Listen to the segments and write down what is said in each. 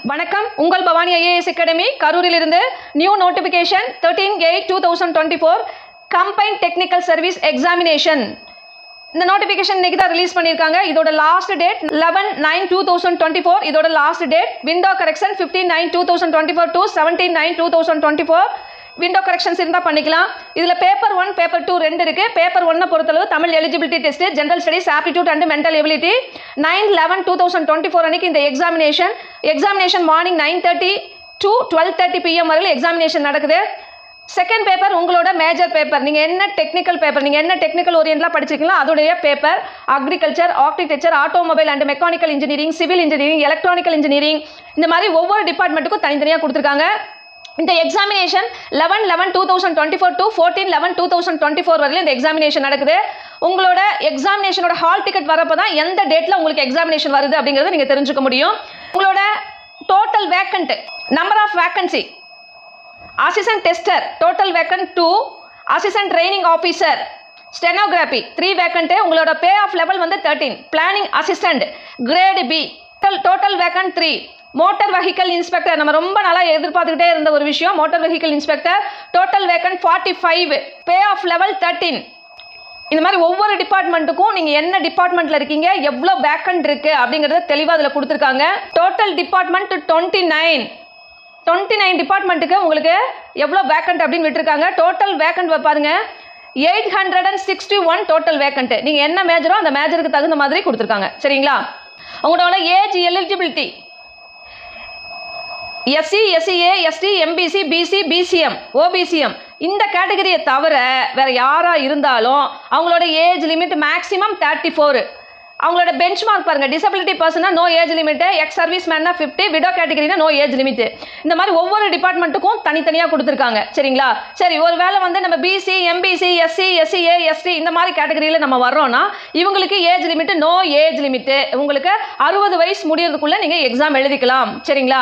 வணக்கம், உங்கள் Bhavani IAS academy கரூரிலிருந்து new notification 13/8/2024 combine technical service examination. இந்த நோட்டிஃபிகேஷன் இன்னைக்கு தான் ரிலீஸ் பண்ணியிருக்காங்க. இதோட லாஸ்ட் டேட் 11/9/2024. இதோட last date window correction 15/9/2024 to 17/9/2024. Window corrections இருந்தால் பண்ணிக்கலாம். இதில் பேப்பர் 1 பேப்பர் 2 ரெண்டு இருக்குது. பேப்பர் 1 பொறுத்தளவு Tamil eligibility test, general studies, aptitude and mental ability. 9/11/2024 அன்னைக்கு இந்த எக்ஸாமினேஷன் மார்னிங் 9:30 to 12:30 PM வரையில் எக்ஸாமினேஷன் நடக்குது. செகண்ட் பேப்பர் உங்களோட மேஜர் பேப்பர். நீங்கள் என்ன டெக்னிக்கல் ஓரியன்ட்லாம் படிச்சிருக்கீங்களோ அதோடைய paper agriculture, architecture, automobile and mechanical engineering, civil engineering, electronical engineering, இந்த மாதிரி ஒவ்வொரு டிபார்ட்மெண்ட்டுக்கும் தனித்தனியாக கொடுத்துருக்காங்க. இந்த எக்ஸாமினேஷன் 11/11/2024 to 14/11/2024 வரையில் இந்த எக்ஸாமினேஷன் நடக்குது. உங்களோட எக்ஸாமினேஷனோட ஹால் டிக்கெட் வரப்போ தான் எந்த டேட்டில் உங்களுக்கு எக்ஸாமினேஷன் வருது அப்படிங்கிறத நீங்கள் தெரிஞ்சுக்க முடியும். உங்களோட total vacant number of vacancy assistant tester total vacant 2, assistant training officer stenography 3 vacant. உங்களோட பே ஆஃப் லெவல் வந்து 13. Planning assistant grade B total vacant 3. Motor vehicle inspector நம்ம ரொம்ப நாளாக எதிர்பார்த்துக்கிட்டே இருந்த ஒரு விஷயம். Motor vehicle inspector total vacant 45. Pay of level 13. இந்த மாதிரி ஒவ்வொரு டிபார்ட்மெண்ட்டுக்கும் நீங்கள் என்ன டிபார்ட்மெண்ட்டில் இருக்கீங்க, எவ்வளோ வேக்கன்ட் இருக்குது அப்படிங்கிறத தெளிவாக அதில் கொடுத்துருக்காங்க. டோட்டல் டிபார்ட்மெண்ட் 29 டிபார்ட்மெண்ட்டுக்கு உங்களுக்கு எவ்வளோ வேக்கன்ட் அப்படின்னு விட்டுருக்காங்க. டோட்டல் வேக்கன்ட் பாருங்க 861 டோட்டல் வேக்கன்ட். நீங்கள் என்ன மேஜரோ அந்த மேஜருக்கு தகுந்த மாதிரி கொடுத்துருக்காங்க. சரிங்களா? உங்களோட age eligibility SC, SCA, ST, MBC, BC, BCM, OBCM இந்த கேட்டகரியை தவிர வேறு யாராக இருந்தாலும் அவங்களோட ஏஜ் லிமிட் மேக்ஸிமம் 34. அவங்களோட பெஞ்ச் மார்க் பாருங்கள். டிசபிலிட்டி பர்சனாக no age limit, ex service மேன்னா 50, விடோ கேட்டகரினா நோ ஏஜ் லிமிட்டு. இந்த மாதிரி ஒவ்வொரு டிபார்ட்மெண்ட்டுக்கும் தனித்தனியாக கொடுத்துருக்காங்க. சரிங்களா? சரி, ஒரு வேளை வந்து நம்ம BC, MBC, SC, SCA, ST இந்த மாதிரி கேட்டகரியில் நம்ம வர்றோம்னா இவங்களுக்கு age limit no age limit. உங்களுக்கு 60 வயசு முடியறதுக்குள்ளே நீங்கள் எக்ஸாம் எழுதிக்கலாம். சரிங்களா?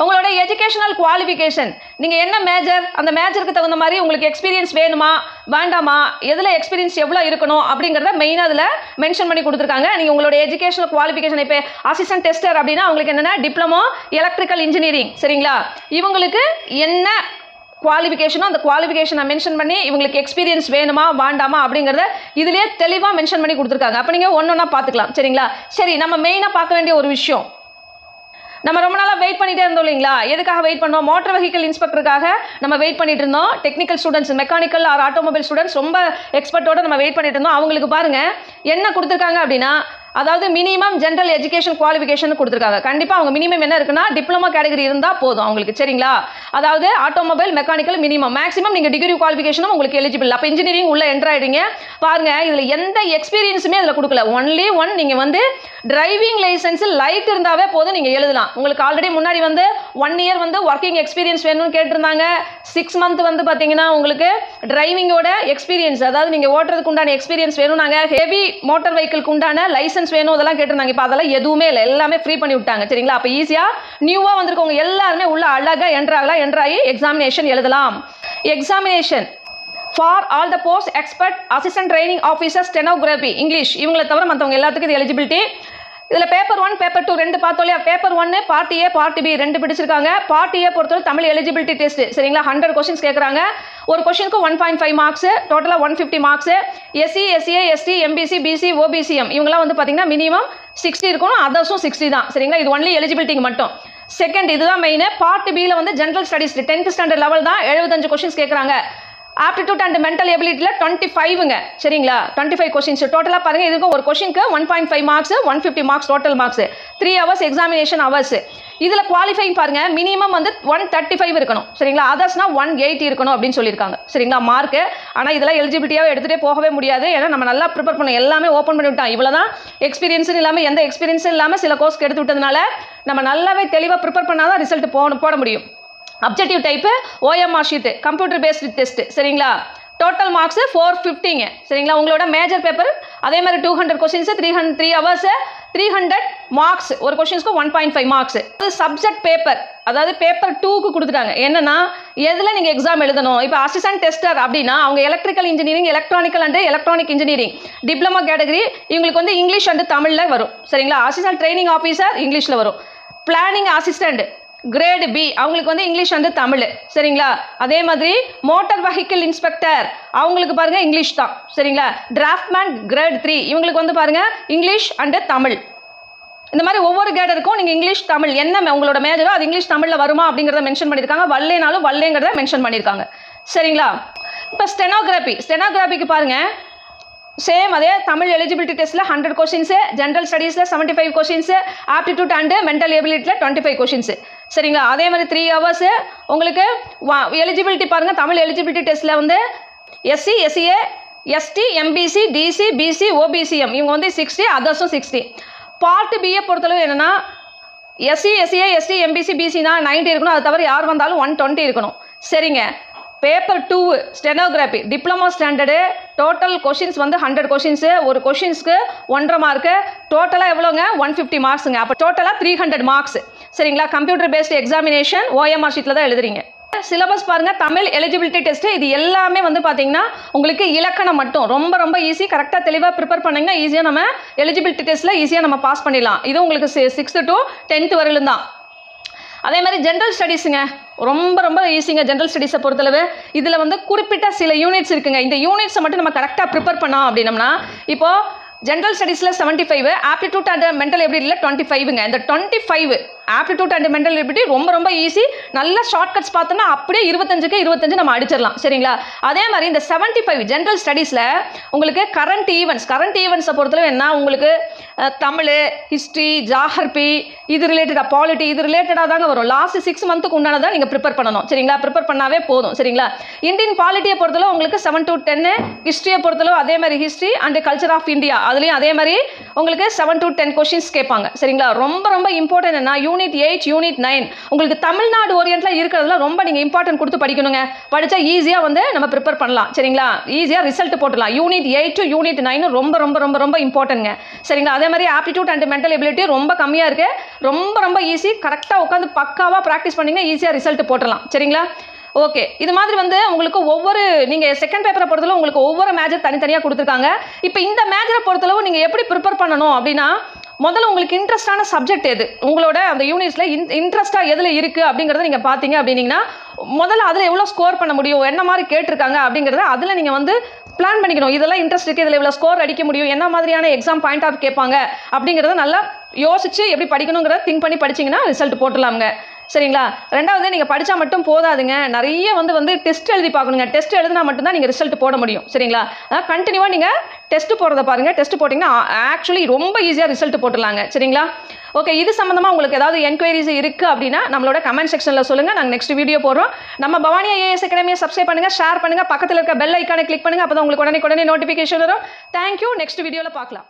உங்களோட எஜுகேஷனல் குவாலிஃபிகேஷன், நீங்கள் என்ன மேஜர், அந்த மேஜருக்கு தகுந்த மாதிரி உங்களுக்கு எக்ஸ்பீரியன்ஸ் வேணுமா வேண்டாமா, எதில் எக்ஸ்பீரியன்ஸ் எவ்வளோ இருக்கணும் அப்படிங்கிறத மெயினாக அதில் மென்ஷன் பண்ணி கொடுத்துருக்காங்க. நீங்கள் உங்களோட எஜுகேஷனல் குவாலிஃபிகேஷன் இப்போ அசிஸ்டன்ட் டெஸ்டர் அப்படின்னா அவங்களுக்கு என்னென்ன டிப்ளமோ எலக்ட்ரிக்கல் இன்ஜினியரிங். சரிங்களா? இவங்களுக்கு என்ன குவாலிஃபிகேஷனோ அந்த குவாலிஃபிகேஷனை மென்ஷன் பண்ணி இவங்களுக்கு எக்ஸ்பீரியன்ஸ் வேணுமா வேண்டாமா அப்படிங்கிறத இதிலே தெளிவாக மென்ஷன் பண்ணி கொடுத்துருக்காங்க. அப்போ நீங்கள் ஒன்றா பார்த்துக்கலாம். சரிங்களா? சரி, நம்ம மெயினாக பார்க்க வேண்டிய ஒரு விஷயம், நம்ம ரொம்ப நாளாக வெயிட் பண்ணிகிட்டே இருந்தோம் இல்லைங்களா? எதுக்காக வெயிட் பண்ணோம்? மோட்டார் வெஹிக்கல் இன்ஸ்பெக்டருக்காக நம்ம வெயிட் பண்ணிட்டு இருந்தோம். Technical students, mechanical R automobile students ரொம்ப எக்ஸ்பர்ட்டோட நம்ம வெயிட் பண்ணிட்டு இருந்தோம். அவங்களுக்கு பாருங்கள் என்ன கொடுத்துருக்காங்க அப்படின்னா, அதாவது மினிமம் ஜென்ரல் எஜுகேஷன் குவாலிஃபிகேஷன் கொடுத்துருக்காங்க. கண்டிப்பாக அவங்க மினிமம் என்ன இருக்குன்னா டிப்ளமோ கேட்டகரி இருந்தால் போதும் அவங்களுக்கு. சரிங்களா? அதாவது ஆட்டோமொபைல் மெக்கானிக்கல் மினிமம், மேக்ஸிமம் நீங்கள் டிகிரி குவாலிஃபிகேஷனும் உங்களுக்கு எலிஜிபிள். அப்போ இன்ஜினியரிங் உள்ள என்டர் ஆகிடுங்க. பாருங்கள், இதில் எந்த எக்ஸ்பீரியன்ஸுமே அதில் கொடுக்கல. ஒன்லி ஒன் நீங்கள் வந்து டிரைவிங் லைசன்ஸ் லைட் இருந்தாவே போதும், நீங்கள் எழுதலாம். உங்களுக்கு ஆல்ரெடி முன்னாடி வந்து 1 இயர் வந்து ஒர்க்கிங் எக்ஸ்பீரியன்ஸ் வேணும்னு கேட்டிருந்தாங்க. 6 மந்த் வந்து பார்த்தீங்கன்னா உங்களுக்கு டிரைவிங்கோட எக்ஸ்பீரியன்ஸ், அதாவது நீங்கள் ஓட்டுறதுக்கு உண்டான எக்ஸ்பீரியன்ஸ் வேணும். நாங்கள் ஹெவி மோட்டார் வெஹிக்கிளுக்கு உண்டான லைசன்ஸ் வேணும் அதெல்லாம் கேட்டிருந்தாங்க. இப்போ அதெல்லாம் எதுவுமே இல்லை, எல்லாமே ஃப்ரீ பண்ணி விட்டாங்க. சரிங்களா? அப்போ ஈஸியாக நியூவாக வந்திருக்கவங்க எல்லாருமே உள்ள அழகாக என்ட்ராகி எக்ஸாமினேஷன் எழுதலாம். Examination for all the post expert assistant training officer stenography English இவங்களை தவிர மற்றவங்க எல்லாத்துக்கும் இது எலிஜிபிலிட்டி. இதில் பேப்பர் 1 பேப்பர் 2 ரெண்டு பார்த்தோம் இல்லையா? Paper 1 part A part B ரெண்டு பிடிச்சிருக்காங்க. பார்ட் ஏ பொறுத்தவரை தமிழ் எலிஜிபிலிட்டி டெஸ்ட். சரிங்களா? 100 கொஸ்டின்ஸ் கேட்குறாங்க. ஒரு கொஸ்டினுக்கு 1.5 மார்க்ஸ், டோட்டலாக 150 marks. SC, SCA, ST, MBC, BC, OBCM இவங்களாம் வந்து பார்த்தீங்கன்னா மினிமம் 60 இருக்கணும். அதர்ஸும் 60 தான். சரிங்களா? இது ஒன்லி எலிஜிபிலிட்டிக்கு மட்டும். செகண்ட் இதுதான் மெயின். பார்ட் பியில் வந்து general studies 10th standard level தான் 75 கொஸ்டின்ஸ் கேட்குறாங்க. ஆப்டிடியூட் அண்ட் மென்டல் எபிலிட்டியில் 25ங்க. சரிங்களா? 25 கொஸ்டின்ஸ் டோட்டலாக பாருங்கள். இதுக்கும் ஒரு கொஸ்டினுக்கு 1.5 marks, 150 marks total marks. 3 hours examination hours. இதில் குவாலிஃபைங் பாருங்கள், மினிமம் வந்து 135 இருக்கணும். சரிங்களா? அதர்ஸ்னா 180 இருக்கணும் அப்படின்னு சொல்லியிருக்காங்க. சரிங்களா? மார்க்கு. ஆனால் இதெல்லாம் எலிஜிபிலிட்டியாக எடுத்துகிட்டே போகவே முடியாது. ஏன்னா நம்ம நல்லா ப்ரிப்பேர் பண்ணோம், எல்லாமே ஓப்பன் பண்ணி விட்டோம். இவ்வளோ தான் எக்ஸ்பீரியன்ஸும் இல்லாமல் எந்த எக்ஸ்பீரியன்ஸும் இல்லாமல் சில கோர்ஸ்க்கு எடுத்து விட்டதுனால நம்ம நல்லாவே தெளிவாக ப்ரிப்பேர் பண்ணால் தான் ரிசல்ட் போட முடியும். Objective type OMR sheet, computer based test. சரிங்களா? டோட்டல் மார்க்ஸ் 450ங்க. சரிங்களா? உங்களோட மேஜர் பேப்பர் அதே மாதிரி 200 கொஸ்டின்ஸ், 3 ஹவர்ஸ், 300 மார்க்ஸ். ஒரு கொஸ்டின்ஸ்க்கு 1.5 மார்க்ஸ். சப்ஜெக்ட் பேப்பர், அதாவது பேப்பர் 2க்கு கொடுத்துட்டாங்க. என்னன்னா எதில் நீங்கள் எக்ஸாம் எழுதணும். இப்போ அசிஸ்டன்ட் டெஸ்டர் அப்படின்னா அவங்க electrical engineering, electronical and electronic engineering diploma category. இவங்களுக்கு வந்து இங்கிலீஷ் அண்ட் தமிழில் வரும். சரிங்களா? அசிஸ்டன்ட் ட்ரைனிங் ஆஃபீஸர் இங்கிலீஷில் வரும். பிளானிங் அசிஸ்டண்ட் கிரேடு பி அவங்களுக்கு வந்து இங்கிலீஷ் வந்து தமிழ் சரிங்களா. அதே மாதிரி மோட்டார் வெஹிக்கிள் இன்ஸ்பெக்டர் அவங்களுக்கு பாருங்க இங்கிலீஷ் தான் சரிங்களா. டிராஃப்ட்மேன் கிரேட் 3 இவங்களுக்கு வந்து பாருங்க இங்கிலீஷ் அண்ட் தமிழ். இந்த மாதிரி ஒவ்வொரு கேடருக்கும் நீங்கள் இங்கிலீஷ் தமிழ் என்ன உங்களோட மேஜரோ அது இங்கிலீஷ் தமிழில் வருமா அப்படிங்கிறத மென்ஷன் பண்ணியிருக்காங்க. வல்லேனாலும் வல்லேங்கிறத மென்ஷன் பண்ணியிருக்காங்க சரிங்களா. இப்போ ஸ்டெனோகிராஃபிக்கு பாருங்கள் சேம் அதே தமிழ் எலிஜிபிலிட்டி டெஸ்ட்டில் 100 கொஷின்ஸு, ஜென்ரல் ஸ்டடீஸில் 75 கொஷின்ஸு, ஆப்டிடியூட் அண்டு மென்டல் எபிலிட்டியில் 25 கொஷின்ஸு சரிங்களா. அதே மாதிரி 3 ஹவர்ஸு உங்களுக்கு எலிஜிபிலிட்டி பாருங்கள். தமிழ் எலிஜிபிலிட்டி டெஸ்ட்டில் வந்து SC, SCA, ST, MBC, DC, BC, OBCM இவங்க வந்து 60, அதர்ஸும் 60. பார்ட் பிஏ பொறுத்தளவு என்னென்னா எஸ்சி, எஸ்சிஏ, எஸ்டி, எம்பிசி, பிசினா 90 இருக்கணும். அது தவிர யார் வந்தாலும் 120 இருக்கணும் சரிங்க. Paper 2 stenography diploma standard total questions வந்து 100 கொஷின்ஸு. ஒரு கொஷின்ஸ்க்கு 1.5 மார்க்கு. டோட்டலாக எவ்வளோங்க 150 மார்க்ஸுங்க. அப்போ டோட்டலாக 300 மார்க்ஸ் சரிங்களா. கம்ப்யூட்டர் பேஸ்டு எக்ஸாமினேஷன் ஓஎம்ஆர் ஷீட்டில் தான் எழுதுறீங்க. சிலபஸ் பாருங்கள். தமிழ் எலிஜிபிலிட்டி டெஸ்ட்டு இது எல்லாமே வந்து பார்த்தீங்கன்னா உங்களுக்கு இலக்கணம் மட்டும் ரொம்ப ரொம்ப ஈஸி. கரெக்டாக தெளிவாக ப்ரிப்பேர் பண்ணிங்கன்னா ஈஸியாக நம்ம எலிஜிபிலிட்டி டெஸ்ட்டில் ஈஸியாக நம்ம பாஸ் பண்ணிடலாம். இது உங்களுக்கு 6th to 10th வரையிலும் தான். அதே மாதிரி ஜென்ரல் ஸ்டடீஸுங்க ரொம்ப ரொம்ப ஈஸிங்க. ஜென்ரல் ஸ்டடீஸை பொறுத்தளவு இதில் வந்து குறிப்பிட்ட சில யூனிட்ஸ் இருக்குங்க. இந்த யூனிட்ஸை மட்டும் நம்ம கரெக்டாக ப்ரிப்பேர் பண்ணோம் அப்படின்னம்னா இப்போது ஜென்ரல் ஸ்டடீஸில் 75, ஆப்டிடியூட் அண்ட் மென்டல் எபிலிட்டியில் 25ங்க. இந்த 25 ஆப்டிடியூட் அண்ட் மென்டல் எபிலிட்டி ரொம்ப ரொம்ப ஈஸி. நல்ல ஷார்ட்கட்ஸ் பார்த்தோம்னா அப்படியே 25க்கு 25 நம்ம அடிச்சிடலாம் சரிங்களா. அதே மாதிரி இந்த 75 ஜென்ரல் ஸ்டடீஸில் உங்களுக்கு கரண்ட் ஈவெண்ட்ஸை பொறுத்தளவு என்ன உங்களுக்கு தமிழ், ஹிஸ்ட்ரி, ஜாகிரபி இது ரிலேட்டடாக, பாலிட்டி இது ரிலேட்டடாக தாங்க வரும். லாஸ்ட் 6 மந்த்துக்கு உண்டானதான் நீங்கள் ப்ரிப்பேர் பண்ணணும் சரிங்களா. ப்ரிப்பேர் பண்ணாவே போதும் சரிங்களா. இந்தியன் பாலிட்டியை பொறுத்தளவு உங்களுக்கு 7 to 10, ஹிஸ்ட்ரியை பொறுத்தளவு அதே மாதிரி history and culture of India அதுலேயும் அதே மாதிரி உங்களுக்கு 7 to 10 கொஷின்ஸ் கேட்பாங்க சரிங்களா. ரொம்ப ரொம்ப இம்பார்ட்டன்ட் என்ன யூனிட் 8, யூனிட் 9 உங்களுக்கு தமிழ்நாடு ஓரியன்ட்ல இருக்கிறதுல ரொம்ப நீங்கள் இம்பார்ட்டன்ட் கொடுத்து படிக்கணுங்க. படித்தா ஈஸியாக வந்து நம்ம ப்ரிப்பேர் பண்ணலாம் சரிங்களா. ஈஸியாக ரிசல்ட் போட்டுடலாம். யூனிட் 8 to யூனிட் 9 ரொம்ப ரொம்ப ரொம்ப ரொம்ப இம்பார்ட்டன்ட்ங்க சரிங்களா. அதே மாதிரி ஆப்டிடியூட் அண்ட் மென்டல் எபிலிட்டி ரொம்ப கம்மியாக இருக்குது. ரொம்ப ரொம்ப ஈஸி. கரெக்டாக உட்காந்து பக்காவாக ப்ராக்டிஸ் பண்ணிங்கன்னா ஈஸியாக ரிசல்ட் போட்டுடலாம் சரிங்களா. ஓகே, இது மாதிரி வந்து உங்களுக்கு ஒவ்வொரு நீங்கள் செகண்ட் பேப்பரை பொறுத்தளவு உங்களுக்கு ஒவ்வொரு மேஜர் தனித்தனியாக கொடுத்துருக்காங்க. இப்போ இந்த மேஜரை பொறுத்தளவு நீங்கள் எப்படி ப்ரிப்பேர் பண்ணணும் அப்படின்னா முதல்ல உங்களுக்கு இன்ட்ரெஸ்டான சப்ஜெக்ட் எது உங்களோட அந்த யூனிட்ஸில் இன்ட்ரெஸ்ட்டாக எதில் இருக்குது அப்படிங்கிறத நீங்கள் பார்த்தீங்க அப்படின்னீங்கன்னா முதல்ல அதில் எவ்வளோ ஸ்கோர் பண்ண முடியும், என்ன மாதிரி கேட்டிருக்காங்க அப்படிங்கிறத அதில் நீங்கள் வந்து பிளான் பண்ணிக்கணும். இதெல்லாம் இன்ட்ரெஸ்ட் இருக்குது, இதில் எவ்வளோ ஸ்கோர் அடிக்க முடியும், என்ன மாதிரியான எக்ஸாம் பாயிண்ட் ஆஃப் கேட்பாங்க அப்படிங்கிறத நல்லா யோசிச்சு எப்படி படிக்கணுங்கிறத திங்க் பண்ணி படிச்சிங்கன்னா ரிசல்ட் போட்டுடலாமுங்க சரிங்களா. ரெண்டாவது நீங்கள் படித்தா மட்டும் போதாதுங்க. நிறைய வந்து டெஸ்ட் எழுதி பார்க்கணுங்க. டெஸ்ட் எழுதினா மட்டும்தான் நீங்கள் ரிசல்ட் போட முடியும் சரிங்களா. அதான் கண்டினியூவாக நீங்கள் டெஸ்ட் போடுறத பாருங்கள். டெஸ்ட் போட்டிங்கன்னா ஆக்சுவலி ரொம்ப ஈஸியாக ரிசல்ட் போட்டுடலாங்க சரிங்களா. ஓகே, இது சம்மந்தமாக உங்களுக்கு ஏதாவது என்கொயரிஸ் இருக்குது அப்படின்னா நம்மளோட கமெண்ட் செக்ஷனில் சொல்லுங்கள். நாங்கள் நெக்ஸ்ட் வீடியோ போடுறோம். நம்ம பவானி ஐஏஎஸ் அகாடமியை சப்ஸ்கிரைப் பண்ணுங்கள், ஷேர் பண்ணுங்கள், பக்கத்தில் இருக்க பெல் ஐக்கானை கிளிக் பண்ணுங்கள். அப்போ தான் உங்களுக்கு உடனே நோட்டிஃபிகேஷன் வரும். தேங்க்யூ. நெக்ஸ்ட் வீடியோவில் பார்க்கலாம்.